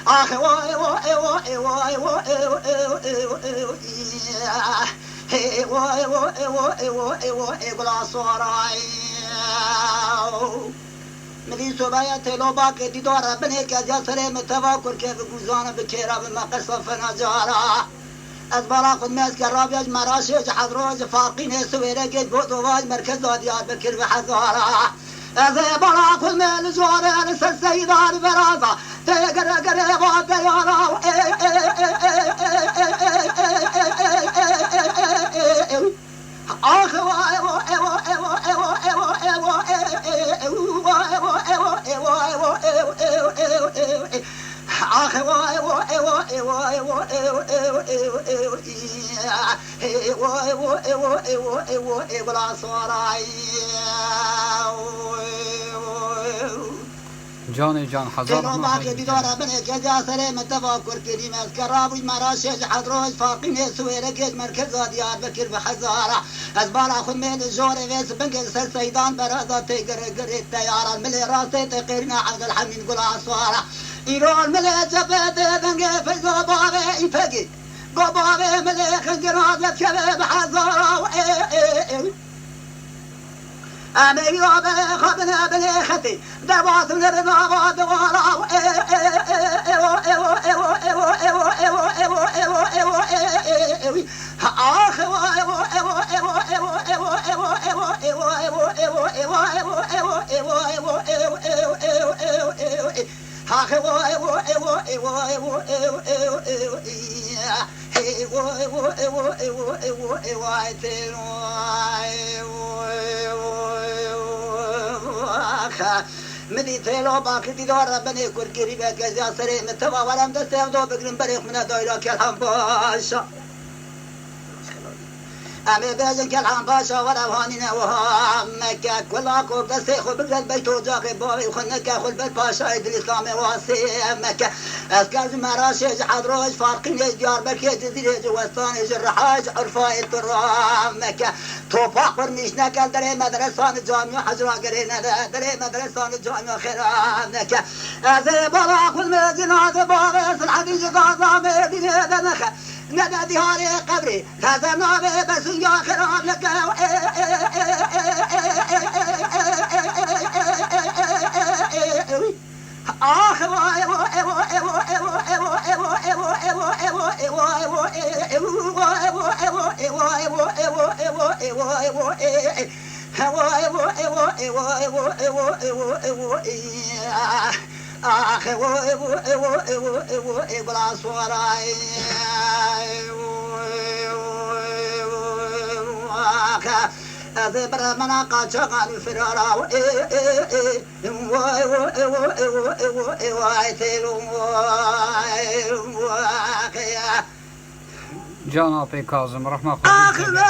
آخ وای وای وای وای وای وای وای گلا سوارای مدی صبح تلو با که دیدار بنه که جسر متواکر که بگوزان بکیرا بمقص فنجارا از بالا خود میز که رابیج مراشج حضروج فاقین سویره که بود واج مرکز دادیار بکر و حضارا از بالا خود میل جواره سر سیدار برازا تگر گر با دیارا آخ وای وای وای وای آخ وای وای وای وای وای بلا سوارای جان حضرت باقی دیدار بنه که جاسر متفاکر کردیم از کرابوی مراشج حضروج فاقین سویره که مرکز دیار بکر و حزاره از بالا خود میل جوره ویس بنگل سر سیدان برازا تیگر گره تیاران ملی راسته تقیرنا عبدالحمین گل آسواره ایران ملی جبه بنگه فیضا بابه این فگی گو بابه ملی خنجرات لبکبه بحزاره أميرا بخبنا بليختي دبات نرضا دوارا مدي تيلو باقي دار بني كركري بكذا سري متوا ولم تستخدم بقرن بريق من دايرة كلام باشا أمي بيجن كلام باشا ولا هانينا وها مكة كلها كوب دسيخ وبقرن بيتو جاقي بوي وخنك خل بالباشا إدريس لامي واسي مكة أسكاز مراشج حضروج فارقين ديار بركي جزيرة جوستان جرحاج عرفاء الترام مكة توفاق ورميش نكال دري مدرسان جامع حجرا قرينا دري مدرسان جامع خيرام مكة أزي بلا كل مجن هذا بارس الحديث قاضا مدينة دنخة ندى دياري قبري هذا نابي بس يا خراب لك آخ وای وای وای هذا برا منا قاچغان فرارا جان آقای کاظم رحمه خدا